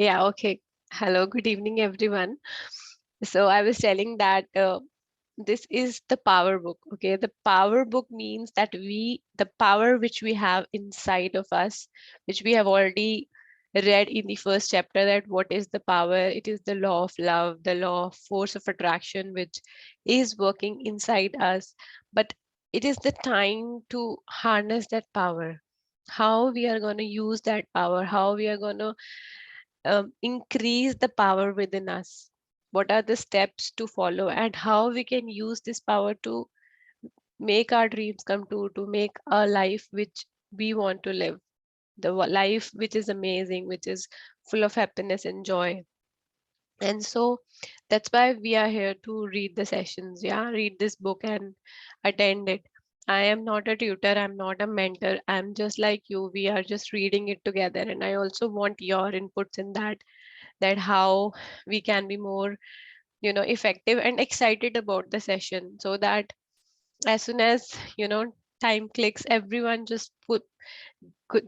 Yeah, okay. Hello, good evening, everyone. So I was telling that this is the power book. Okay, the power book means that the power which we have inside of us, which we have already read in the first chapter, that what is the power? It is the law of love, the law of force of attraction, which is working inside us. But it is the time to harness that power. How we are going to use that power, how we are going to increase the power within us. What are the steps to follow, and how we can use this power to make our dreams come true, to make a life which we want to live, the life which is amazing, which is full of happiness and joy. And so that's why we are here to read the sessions, yeah, read this book and attend it. I am not a tutor, I'm not a mentor, I'm just like you. We are just reading it together, and I also want your inputs in that how we can be more effective and excited about the session, so that as soon as time clicks, everyone just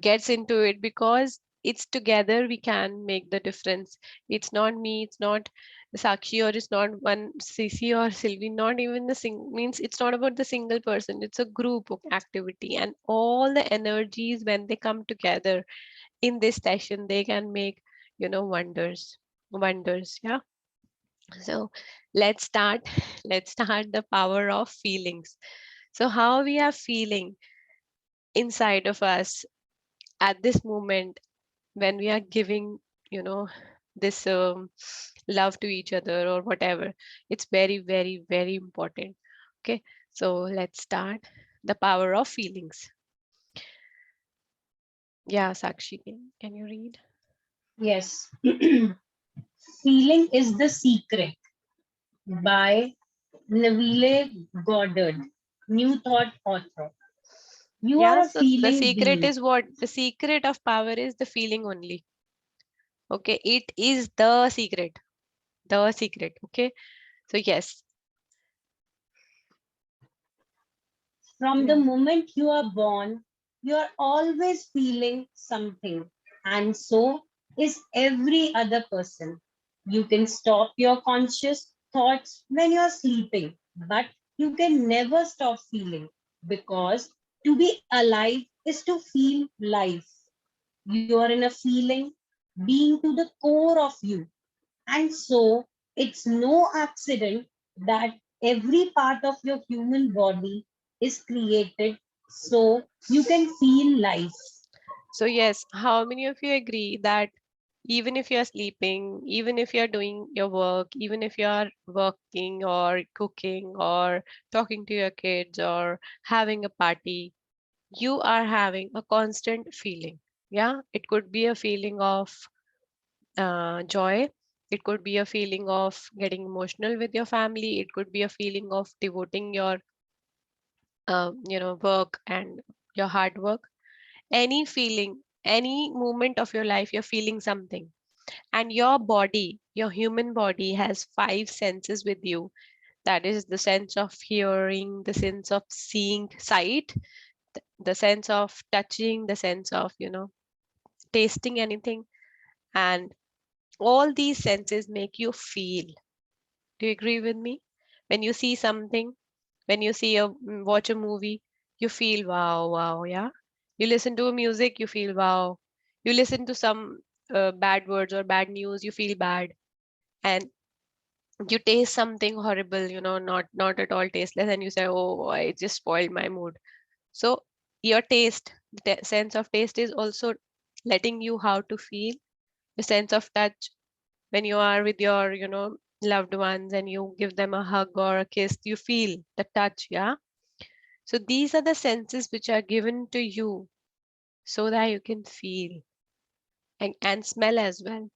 gets into it, because it's together we can make the difference. It's not me, it's not Sakshi, or it's not one Sisi or Sylvie, not even the means it's not about the single person, it's a group of activity, and all the energies when they come together in this session, they can make wonders, yeah. So let's start. Let's start the power of feelings. So how we are feeling inside of us at this moment when we are giving, you know, this love to each other or whatever. It's very, very, very important. Okay. So let's start the power of feelings. Yeah, Sakshi, can you read? Yes. Feeling is the Secret by Neville Goddard, New Thought author. You are Yeah, a so the feeling secret being. is what? The secret of power is the feeling only. Okay, it is the secret. The secret. Okay. So yes. From the Yeah. moment you are born, you are always feeling something, and so is every other person. You can stop your conscious thoughts when you are sleeping, but you can never stop feeling, because to be alive is to feel life. You are in a feeling being to the core of you. And so it's no accident that every part of your human body is created so you can feel life. So yes, how many of you agree that even if you're sleeping, even if you're doing your work, even if you're working or cooking or talking to your kids or having a party, you are having a constant feeling. Yeah, it could be a feeling of joy. It could be a feeling of getting emotional with your family. It could be a feeling of devoting your, work and your hard work. Any feeling, any moment of your life, you're feeling something. And your body, your human body has five senses with you. That is the sense of hearing, the sense of seeing, sight, the sense of touching, the sense of, tasting anything. And all these senses make you feel. Do you agree with me? When you see something, when you watch a movie, you feel wow, wow, yeah. You listen to music, you feel wow. You listen to some bad words or bad news, you feel bad. And you taste something horrible, not at all tasteless, and you say, oh, I just spoiled my mood. So your taste, the sense of taste is also letting you how to feel. The sense of touch, when you are with your loved ones and you give them a hug or a kiss, you feel the touch, yeah. So these are the senses which are given to you so that you can feel, and smell as well.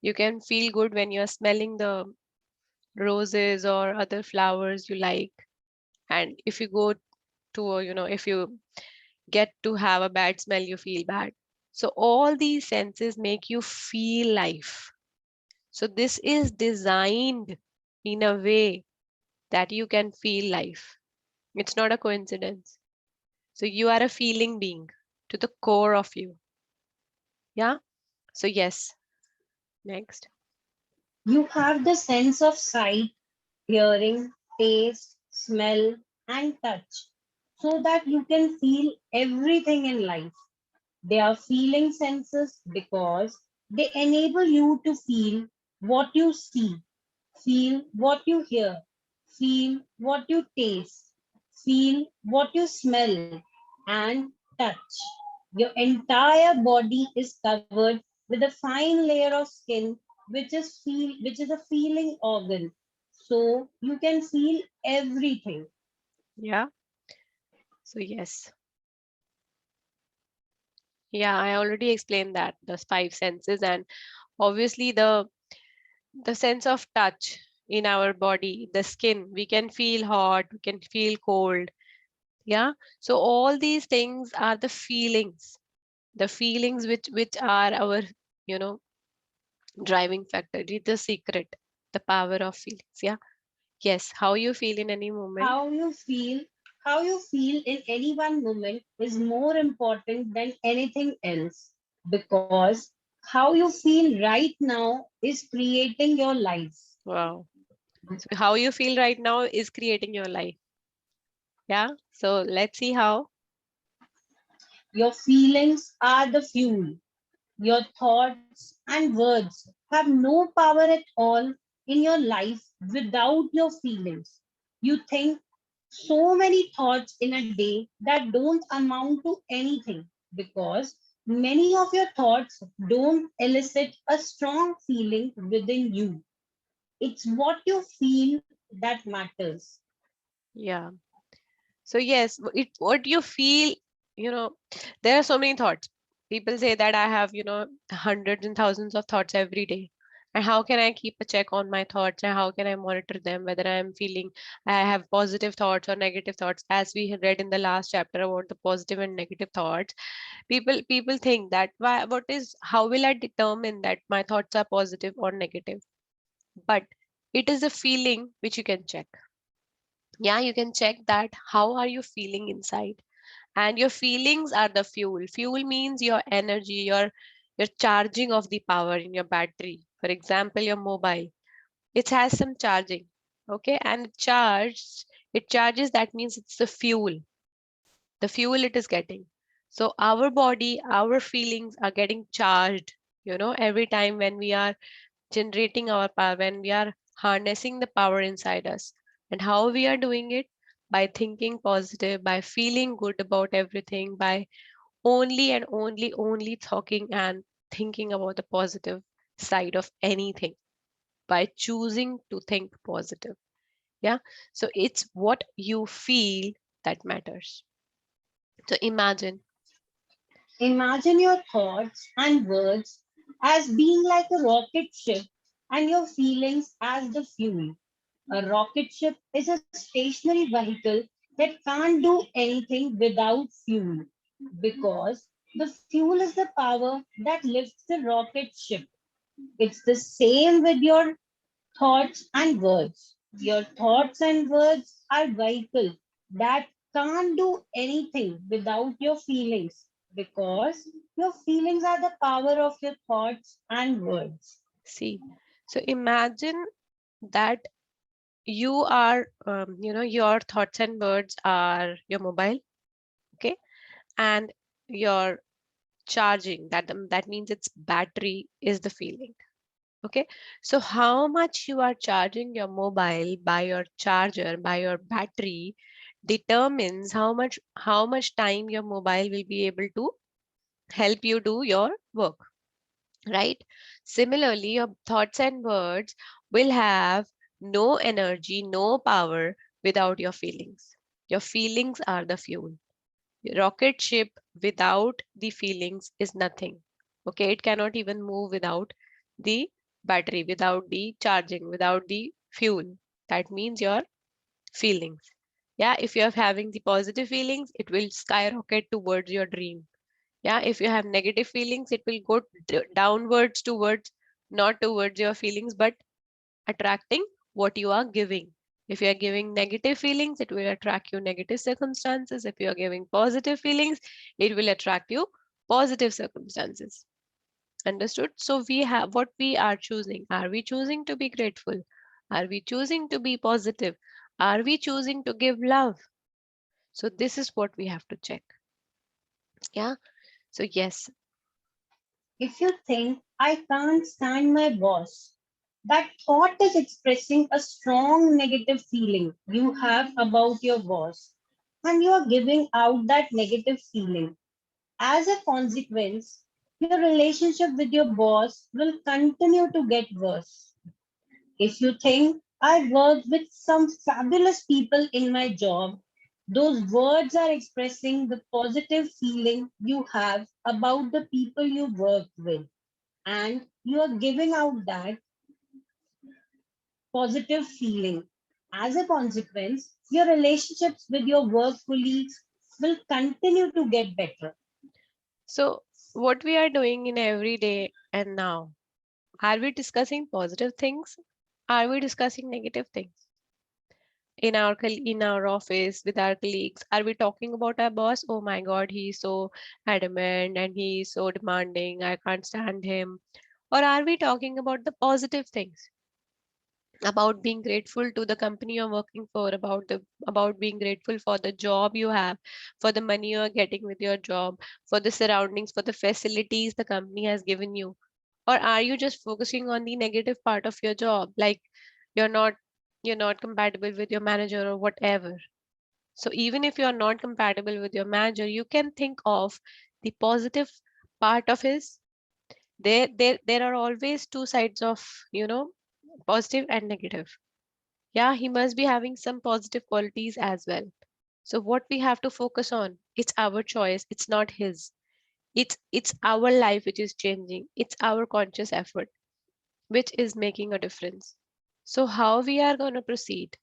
You can feel good when you're smelling the roses or other flowers you like. And if you go to if you get to have a bad smell, you feel bad. So all these senses make you feel life. So this is designed in a way that you can feel life. It's not a coincidence. So you are a feeling being to the core of you. Yeah. So yes. Next. You have the sense of sight, hearing, taste, smell, and touch, so that you can feel everything in life. They are feeling senses because they enable you to feel what you see, feel what you hear, feel what you taste, feel what you smell, and touch. Your entire body is covered with a fine layer of skin, which is a feeling organ. So you can feel everything. Yeah. So yes. Yeah, I already explained that the five senses, and obviously the sense of touch in our body, the skin, we can feel hot, we can feel cold. Yeah. So all these things are the feelings which are our, you know, driving factor, the secret, the power of feelings. Yeah. Yes. How you feel in any moment. How you feel, how you feel in any one moment is more important than anything else, because how you feel right now is creating your life. Wow. So how you feel right now is creating your life. Yeah. So let's see how. Your feelings are the fuel. Your thoughts and words have no power at all in your life without your feelings. You think so many thoughts in a day that don't amount to anything, because many of your thoughts don't elicit a strong feeling within you. It's what you feel that matters. Yeah. So yes, what you feel, you know, there are so many thoughts. People say that I have, hundreds and thousands of thoughts every day. And how can I keep a check on my thoughts, and how can I monitor them, whether I am feeling I have positive thoughts or negative thoughts? As we had read in the last chapter about the positive and negative thoughts, people think that why what is how will I determine that my thoughts are positive or negative? But it is a feeling which you can check. Yeah, you can check that how are you feeling inside, and your feelings are the fuel means your energy, your charging of the power in your battery. For example, your mobile, it has some charging. Okay, and it charges, that means it's the fuel it is getting. So our body, our feelings are getting charged, every time when we are generating our power, when we are harnessing the power inside us. And how we are doing it? By thinking positive, by feeling good about everything, by only and only talking and thinking about the positive side of anything, by choosing to think positive. Yeah. So it's what you feel that matters. So imagine. Imagine your thoughts and words as being like a rocket ship and your feelings as the fuel. A rocket ship is a stationary vehicle that can't do anything without fuel, because the fuel is the power that lifts the rocket ship. It's the same with your thoughts and words. Your thoughts and words are vehicles that can't do anything without your feelings, because your feelings are the power of your thoughts and words. See, so imagine that you are, your thoughts and words are your mobile. Okay. And your charging, that means its battery is the feeling. Okay. So how much you are charging your mobile by your charger, by your battery, determines how much time your mobile will be able to help you do your work, right? Similarly, your thoughts and words will have no energy, no power without your feelings. Your feelings are the fuel. Rocket ship without the feelings is nothing. Okay, it cannot even move without the battery, without the charging, without the fuel. That means your feelings. Yeah, if you're having the positive feelings, it will skyrocket towards your dream. Yeah, if you have negative feelings, it will go downwards towards, not towards your feelings, but attracting what you are giving. If you are giving negative feelings, it will attract you negative circumstances. If you are giving positive feelings, it will attract you positive circumstances. Understood? So we have what we are choosing. Are we choosing to be grateful? Are we choosing to be positive? Are we choosing to give love? So this is what we have to check. Yeah. So yes. If you think, I can't stand my boss, that thought is expressing a strong negative feeling you have about your boss, and you are giving out that negative feeling. As a consequence, your relationship with your boss will continue to get worse. If you think, I work with some fabulous people in my job, those words are expressing the positive feeling you have about the people you work with. And you are giving out that positive feeling. As a consequence, your relationships with your work colleagues will continue to get better. So what we are doing in every day and now, are we discussing positive things? Are we discussing negative things? In our office with our colleagues, are we talking about our boss? Oh my god, he's so adamant and he's so demanding, I can't stand him. Or are we talking about the positive things, about being grateful to the company you're working for, about being grateful for the job you have, for the money you're getting with your job, for the surroundings, for the facilities the company has given you? Or are you just focusing on the negative part of your job, like you're not you're not compatible with your manager or whatever? So even if you're not compatible with your manager, you can think of the positive part of his. There are always two sides of, you know, positive and negative. Yeah, he must be having some positive qualities as well. So what we have to focus on, it's our choice, it's not his. It's our life which is changing. It's our conscious effort which is making a difference. So how we are going to proceed?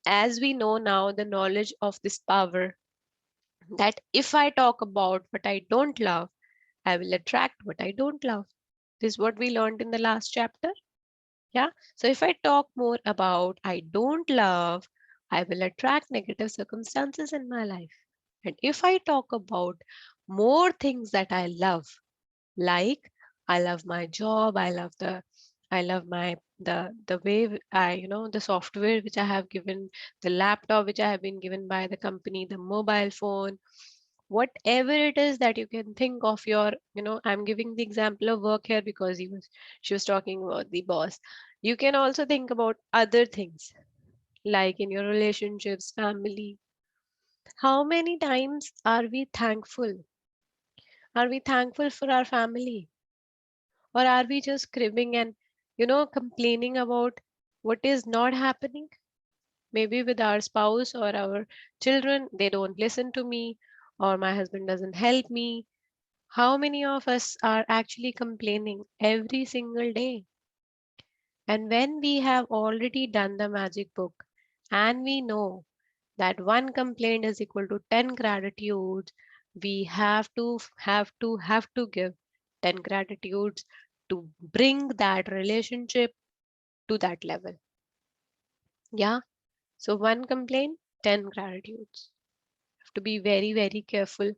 As we know now the knowledge of this power, that if I talk about what I don't love, I will attract what I don't love. This is what we learned in the last chapter. Yeah. So if I talk more about I don't love, I will attract negative circumstances in my life. And if I talk about more things that I love, like I love my job, I love my the way I, you know, the software which I have given, the laptop which I have been given by the company, the mobile phone, whatever it is that you can think of your, you know, I'm giving the example of work here because she was talking about the boss. You can also think about other things, like in your relationships, family. How many times are we thankful? Are we thankful for our family? Or are we just cribbing and, you know, complaining about what is not happening? Maybe with our spouse or our children, they don't listen to me, or my husband doesn't help me. How many of us are actually complaining every single day? And when we have already done the magic book and we know that one complaint is equal to 10 gratitudes, we have to give 10 gratitudes to bring that relationship to that level. Yeah. So one complaint, 10 gratitudes. Have to be very, very careful.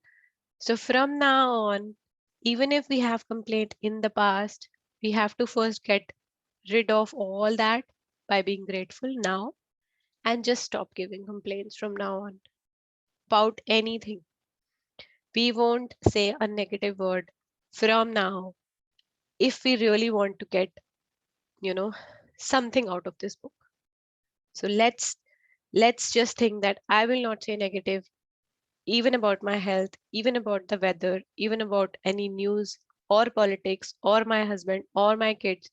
So from now on, even if we have complained in the past, we have to first get rid of all that by being grateful now, and just stop giving complaints from now on about anything. We won't say a negative word from now if we really want to get, you know, something out of this book. So let's just think that I will not say negative even about my health, even about the weather, even about any news or politics or my husband or my kids,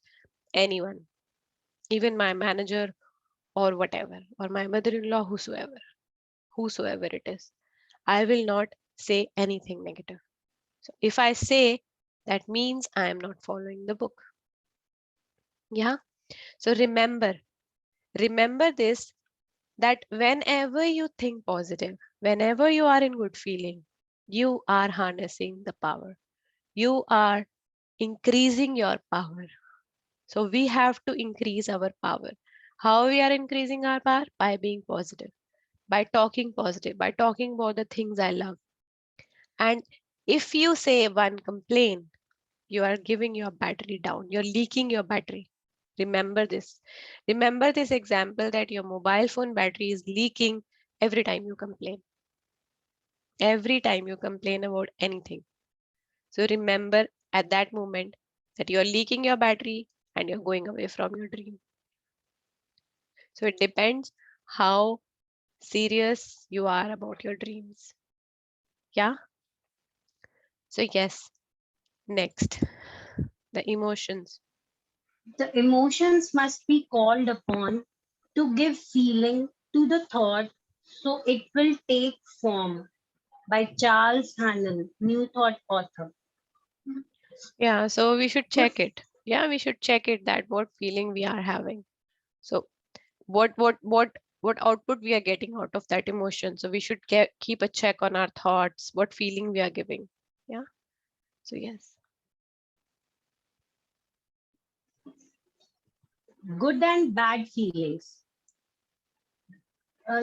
anyone, even my manager or whatever, or my mother-in-law, whosoever it is. I will not say anything negative. So if I say, that means I am not following the book. Yeah. So remember this, that whenever you think positive, whenever you are in good feeling, you are harnessing the power. You are increasing your power. So we have to increase our power. How we are increasing our power? By being positive, by talking about the things I love. And if you say one complaint, you are giving your battery down. You're leaking your battery. Remember this. Remember this example that your mobile phone battery is leaking every time you complain. Every time you complain about anything. So remember at that moment that you're leaking your battery and you're going away from your dream. So it depends how serious you are about your dreams. Yeah. So, yes, next, the emotions. The emotions must be called upon to give feeling to the thought so it will take form. By Charles Hannon, New Thought author. Yeah, so we should Good. check it. Yeah, we should check it that what feeling we are having. So what output we are getting out of that emotion. So we should keep a check on our thoughts, what feeling we are giving. Yeah. So yes. Good and bad feelings.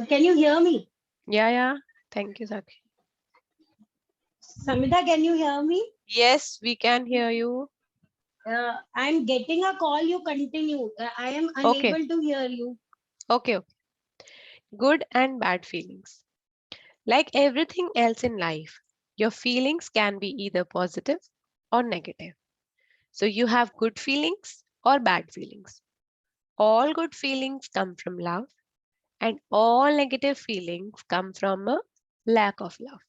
Can you hear me? Yeah, yeah. Thank you, Sakshi. Samita, can you hear me? Yes, we can hear you. I'm getting a call. You continue. I am Okay. unable to hear you. Okay. Okay. Good and bad feelings. Like everything else in life, your feelings can be either positive or negative. So you have good feelings or bad feelings. All good feelings come from love, and all negative feelings come from a lack of love.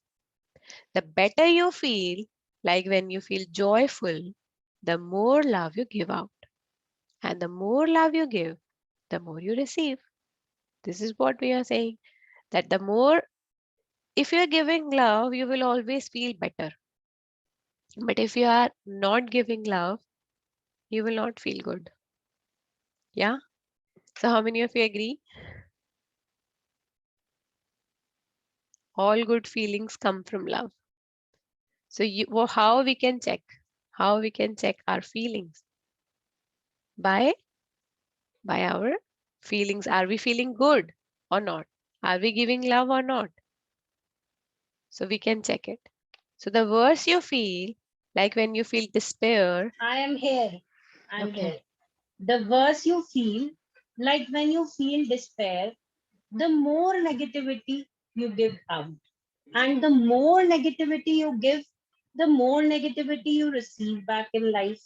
The better you feel, like when you feel joyful, the more love you give out. And the more love you give, the more you receive. This is what we are saying, that the more, if you're giving love, you will always feel better. But if you are not giving love, you will not feel good. Yeah. So, how many of you agree? All good feelings come from love. So, how we can check? How we can check our feelings? By our feelings. Are we feeling good or not? Are we giving love or not? So we can check it. So the worse you feel, like when you feel despair. I am here. I'm Okay. here. The worse you feel, like when you feel despair, the more negativity you give out. And the more negativity you give, the more negativity you receive back in life.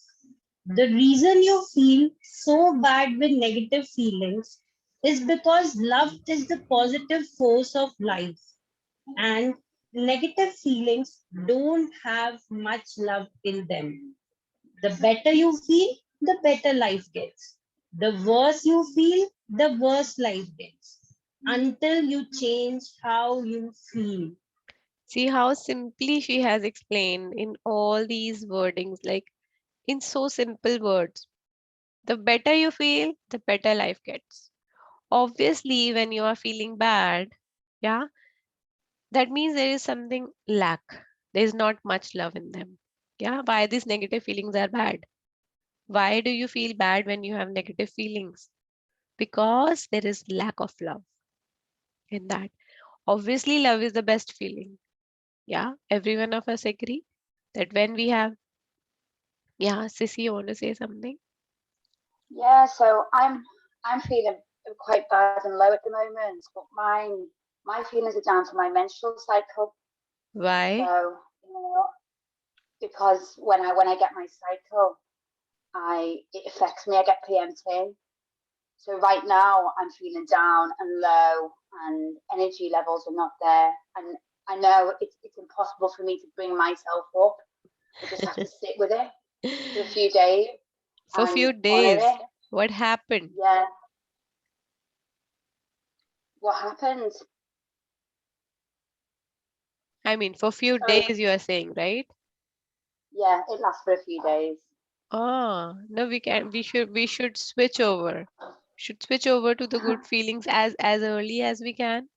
The reason you feel so bad with negative feelings is because love is the positive force of life, and negative feelings don't have much love in them. The better you feel, the better life gets. The worse you feel, the worse life gets. Until you change how you feel. See how simply she has explained in all these wordings, like in so simple words. The better you feel, the better life gets. Obviously, when you are feeling bad, yeah, that means there is something lack. There is not much love in them. Yeah, why these negative feelings are bad? Why do you feel bad when you have negative feelings? Because there is lack of love in that. Obviously, love is the best feeling. Yeah, every one of us agree that when we have, yeah, Sissy, you want to say something? Yeah, so I'm feeling quite bad and low at the moment, but my feelings are down to my menstrual cycle. Why? So, because when I get my cycle, I it affects me. I get PMT. So right now I'm feeling down and low, and energy levels are not there. And I know it's impossible for me to bring myself up. I just have to sit with it for a few days For and few honor days, it. what happened? Yeah, what happened? I mean, for few Sorry. days you are saying, right? Yeah, it lasts for a few days. Ah, no, we should switch over. Should switch over to the good feelings as early as we can.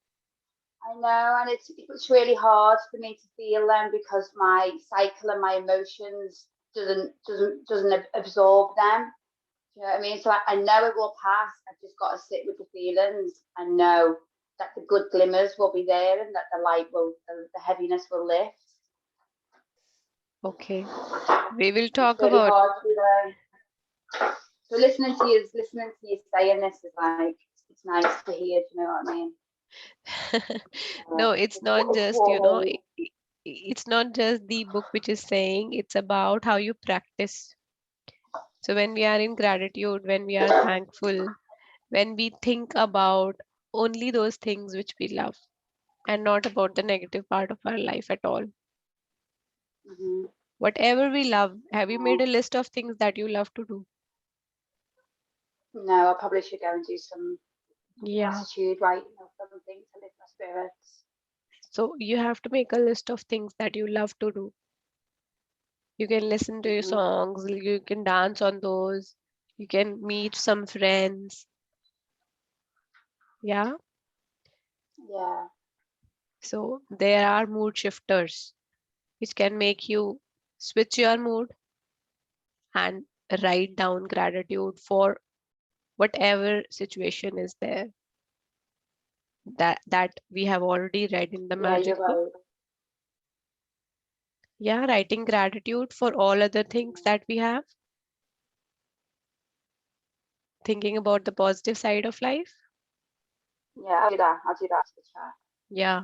I know, and it's really hard for me to feel them because my cycle and my emotions doesn't absorb them. Do you know what I mean? So I know it will pass. I've just got to sit with the feelings and know that the good glimmers will be there and that the light will, the heaviness will lift. Okay, we will It's talk really about. hard to so listening to you saying this is like it's nice to hear. Do you know what I mean? No, it's not It's just, what it's not just the book which is saying, it's about how you practice. So when we are in gratitude, when we are thankful, when we think about only those things which we love and not about the negative part of our life at all. Mhm. Whatever we love, have you made a list of things that you love to do? No, I probably should go and do some Yeah. gratitude writing or something to lift my spirits. So you have to make a list of things that you love to do. You can listen to your Mhm. songs, you can dance on those, you can meet some friends. Yeah. Yeah, So there are mood shifters which can make you switch your mood and write down gratitude for whatever situation is there, that we have already read in the yeah, magic you're book. right. Yeah, writing gratitude for all other things that we have, thinking about the positive side of life. Yeah, I'll do that. I'll do that after the chat. Yeah,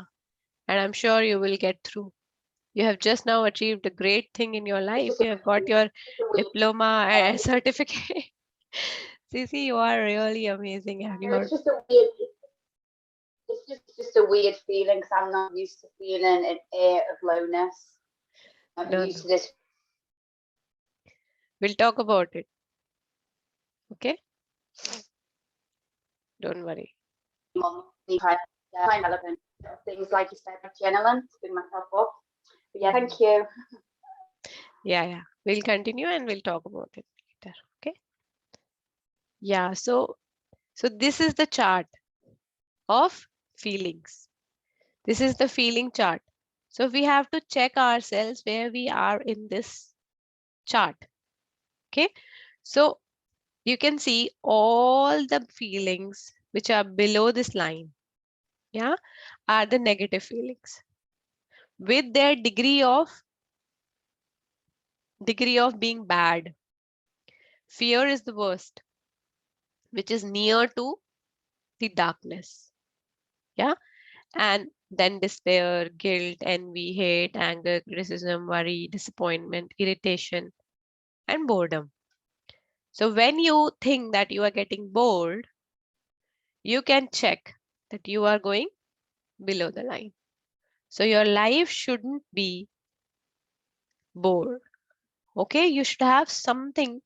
and I'm sure you will get through. You have just now achieved a great thing in your It's life. just a, You have got your just a weird, diploma and certificate. Cece, you are really amazing. And it's you're just a weird, it's just a weird feeling because I'm not used to feeling an air of lowness. I'm no, used no. to this We'll talk about it. Okay, don't worry. monthly kind of relevant things like you said, like journaling to bring myself up. But yeah, Mhm. thank you. Yeah, yeah. We'll continue and we'll talk about it later. Okay. Yeah. So this is the chart of feelings. This is the feeling chart. So we have to check ourselves where we are in this chart. Okay. So you can see all the feelings which are below this line, yeah, are the negative feelings with their degree of being bad. Fear is the worst, which is near to the darkness. Yeah. And then despair, guilt, envy, hate, anger, criticism, worry, disappointment, irritation, and boredom. So when you think that you are getting bored, you can check that you are going below the line. So your life shouldn't be bored. Okay, you should have something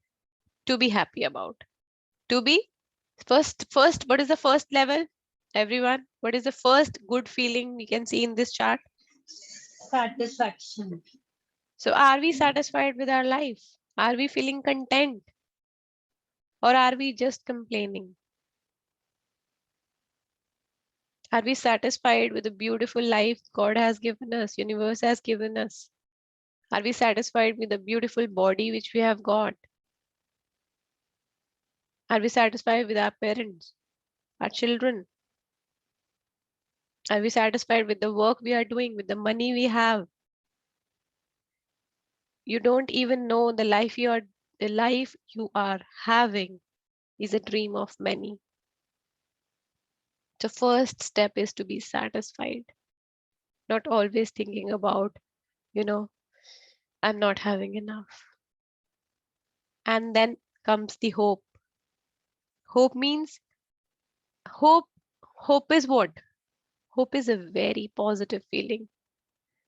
to be happy about. To be first, what is the first level? Everyone, what is the first good feeling we can see in this chart? Satisfaction. So are we satisfied with our life? Are we feeling content? Or are we just complaining? Are we satisfied with the beautiful life God has given us, universe has given us? Are we satisfied with the beautiful body which we have got? Are we satisfied with our parents, our children? Are we satisfied with the work we are doing, with the money we have? You don't even know the life you are having is a dream of many. The first step is to be satisfied, not always thinking about, you know, I'm not having enough. And then comes the hope. Hope means hope. Hope is what? Hope is a very positive feeling.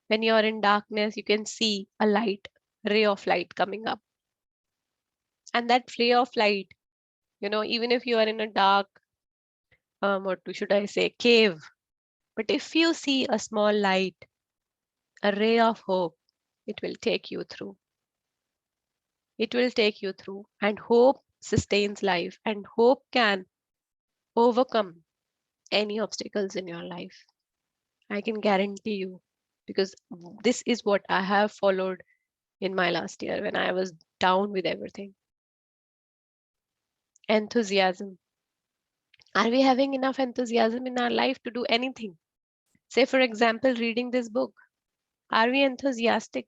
When you're in darkness, you can see a light, ray of light coming up. And that ray of light, even if you are in a dark, what should I say, cave, but if you see a small light, a ray of hope, it will take you through. It will take you through. And hope sustains life, and hope can overcome any obstacles in your life. I can guarantee you, because this is what I have followed in my last year when I was down with everything. Enthusiasm. Are we having enough enthusiasm in our life to do anything? Say, for example, reading this book. Are we enthusiastic?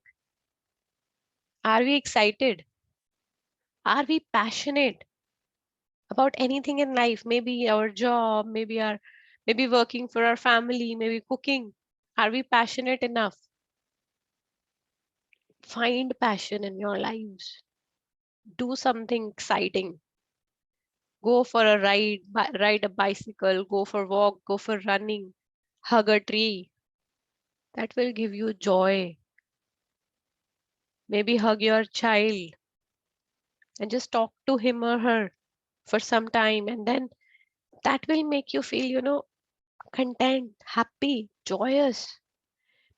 Are we excited? Are we passionate about anything in life? Maybe our job, maybe working for our family, maybe cooking. Are we passionate enough? Find passion in your lives. Do something exciting. Go for a ride, ride a bicycle, go for walk, go for running, hug a tree. That will give you joy. Maybe hug your child and just talk to him or her for some time, and then that will make you feel, content, happy, joyous.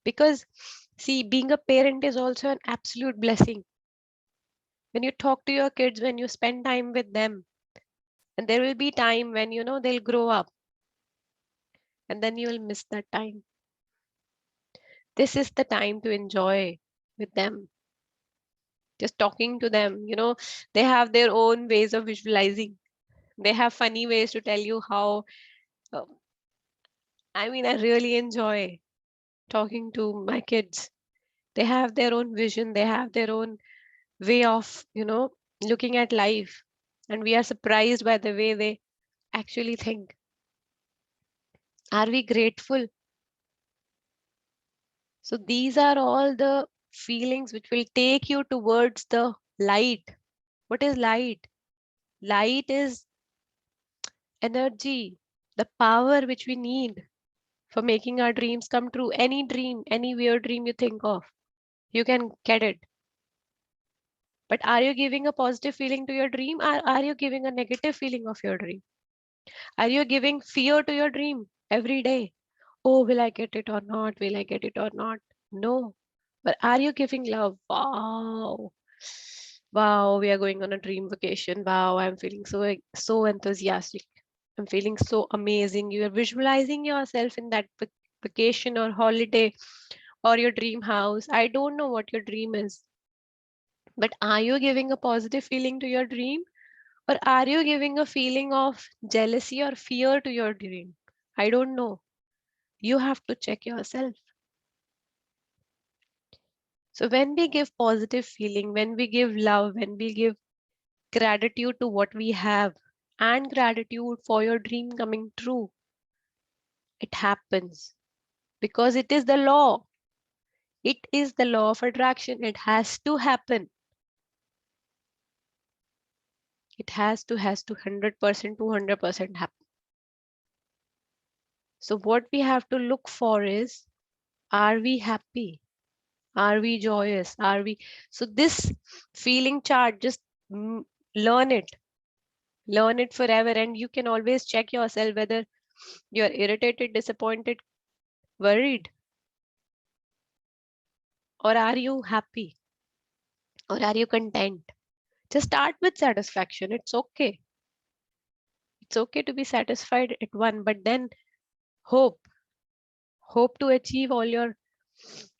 Because see, being a parent is also an absolute blessing. When you talk to your kids, when you spend time with them, and there will be time when they'll grow up, and then you will miss that time. This is the time to enjoy with them, just talking to them. They have their own ways of visualizing. They have funny ways to tell you how. uh, I really enjoy talking to my kids. They have their own vision, they have their own way of looking at life, and we are surprised by the way they actually think. Are we grateful? So these are all the feelings which will take you towards the light. What is light? Light is energy, the power which we need for making our dreams come true. Any dream, any weird dream you think of, you can get it. But are you giving a positive feeling to your dream, or are you giving a negative feeling of your dream? Are you giving fear to your dream every day? Oh, will I get it or not? Will I get it or not? No. But are you giving love? Wow. Wow, we are going on a dream vacation. Wow, I'm feeling so enthusiastic. I'm feeling so amazing. You are visualizing yourself in that vacation or holiday or your dream house. I don't know what your dream is, but are you giving a positive feeling to your dream? Or are you giving a feeling of jealousy or fear to your dream? I don't know. You have to check yourself. So when we give positive feeling, when we give love, when we give gratitude to what we have and gratitude for your dream coming true, it happens because it is the law. It is the law of attraction. It has to happen. It has to 100%, 200% happen. So what we have to look for is, are we happy? Are we joyous? Are we? So this feeling chart, just learn it. Learn it forever, and you can always check yourself whether you're irritated, disappointed, worried, or are you happy? Or are you content? Just start with satisfaction. It's okay. It's okay to be satisfied at one, but then hope. Hope to achieve all your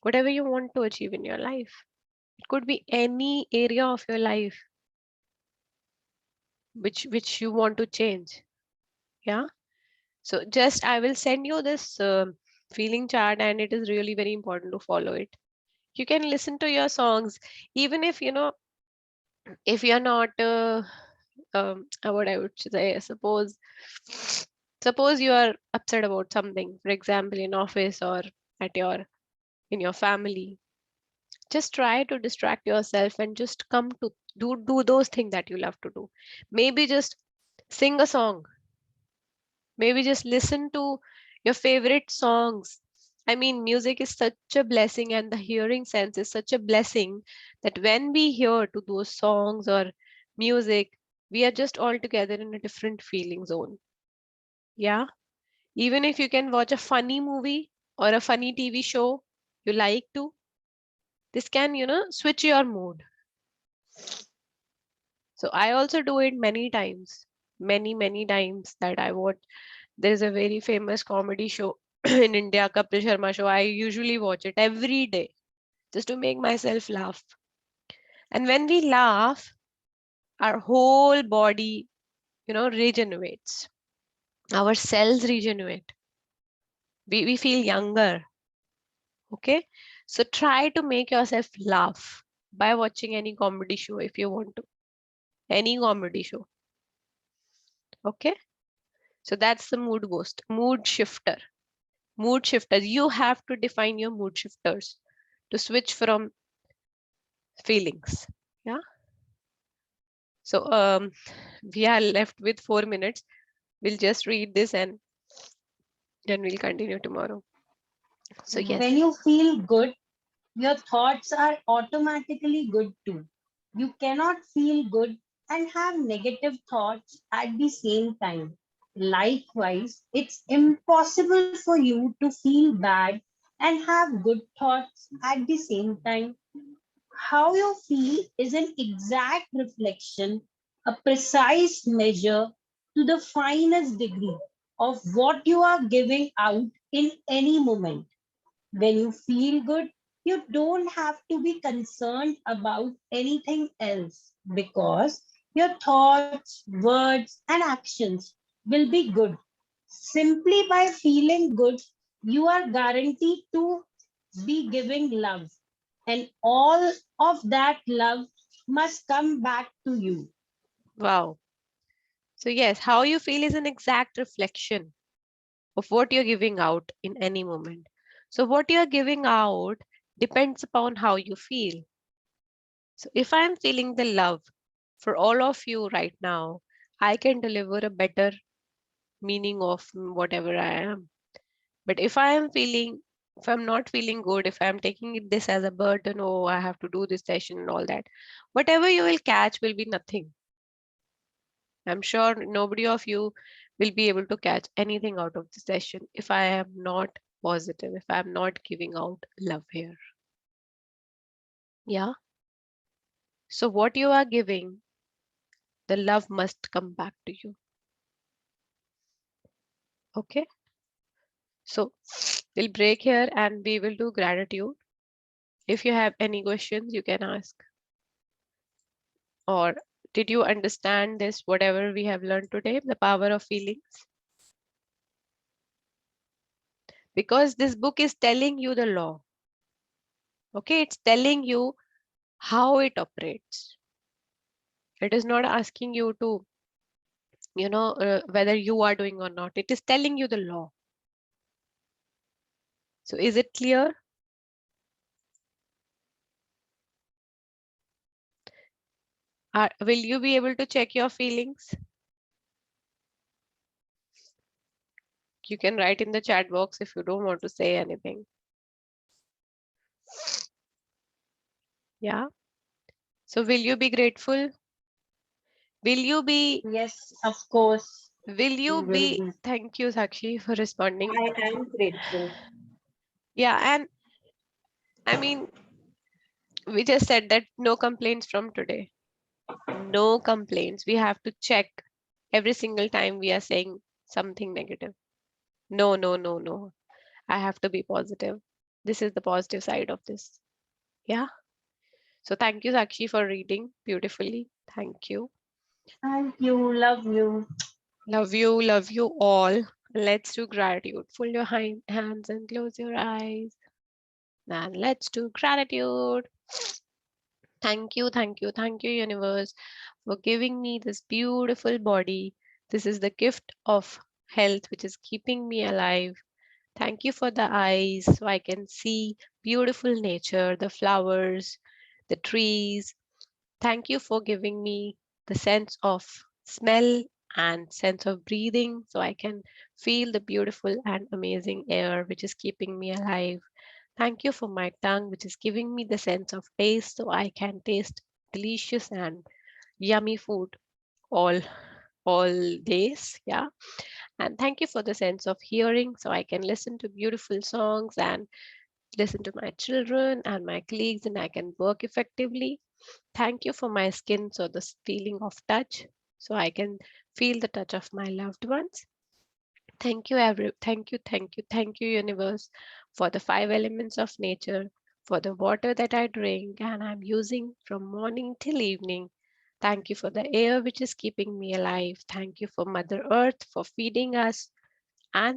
whatever you want to achieve in your life. It could be any area of your life which you want to change. Yeah. So just I will send you this feeling chart, and it is really very important to follow it. You can listen to your songs, even if if you're not what I would say. Suppose you are upset about something, for example, in office or at your in your family. Just try to distract yourself and just come to do those things that you love to do. Maybe just sing a song. Maybe just listen to your favorite songs. I mean, music is such a blessing, and the hearing sense is such a blessing that when we hear to those songs or music, we are just all together in a different feeling zone. Yeah. Even if you can watch a funny movie or a funny TV show you like to, this can, switch your mood. So I also do it many times, many times that I watch. There's a very famous comedy show in India, Kapil Sharma show. I usually watch it every day just to make myself laugh. And when we laugh, our whole body, regenerates. Our cells regenerate. We feel younger. Okay. So try to make yourself laugh. by watching any comedy show if you want to. Any comedy show. Okay. So that's the mood boost, mood shifter. Mood shifters. You have to define your mood shifters to switch from feelings. Yeah. So we are left with 4 minutes. We'll just read this and then we'll continue tomorrow. So When yes. you feel good, your thoughts are automatically good too. You cannot feel good and have negative thoughts at the same time. Likewise, it's impossible for you to feel bad and have good thoughts at the same time. How you feel is an exact reflection, a precise measure to the finest degree of what you are giving out in any moment. When you feel good, you don't have to be concerned about anything else because your thoughts, words, and actions will be good. Simply by feeling good, you are guaranteed to be giving love, and all of that love must come back to you. Wow. So yes, how you feel is an exact reflection of what you're giving out in any moment. So what you're giving out depends upon how you feel. So if I'm feeling the love for all of you right now, I can deliver a better meaning of whatever I am. But if I'm not feeling good, if I'm taking this as a burden, oh, I have to do this session and all that, whatever you will catch will be nothing. I'm sure nobody of you will be able to catch anything out of the session if I am not positive, if I'm not giving out love here. Yeah. So what you are giving, the love must come back to you. Okay. So we'll break here and we will do gratitude. If you have any questions, you can ask. Or did you understand this, whatever we have learned today, the power of feelings? Because this book is telling you the law. Okay, it's telling you how it operates. It is not asking you to, whether you are doing or not. It is telling you the law. So is it clear? Will you be able to check your feelings? You can write in the chat box if you don't want to say anything. Yeah. So will you be grateful? Will you be, Yes, of course, will we you will be, be. thank you, Sakshi, for responding. I am grateful. Yeah. And I mean, we just said that no complaints from today. No complaints. We have to check every single time we are saying something negative. No, no, no, no. I have to be positive. This is the positive side of this. Yeah. So thank you, Sakshi, for reading beautifully. Thank you. Thank you. Love you. Love you all. Let's do gratitude. Fold your hands and close your eyes. And let's do gratitude. Thank you, universe, for giving me this beautiful body. This is the gift of health which is keeping me alive. Thank you for the eyes so I can see beautiful nature, the flowers, the trees. Thank you for giving me the sense of smell and sense of breathing so I can feel the beautiful and amazing air which is keeping me alive. Thank you for my tongue which is giving me the sense of taste so I can taste delicious and yummy food all all days. Yeah. And thank you for the sense of hearing so I can listen to beautiful songs and listen to my children and my colleagues and I can work effectively. Thank you for my skin, so this feeling of touch, so I can feel the touch of my loved ones. Thank you, universe, for the five elements of nature, for the water that I drink and I'm using from morning till evening. Thank you for the air which is keeping me alive. Thank you for Mother Earth for feeding us. And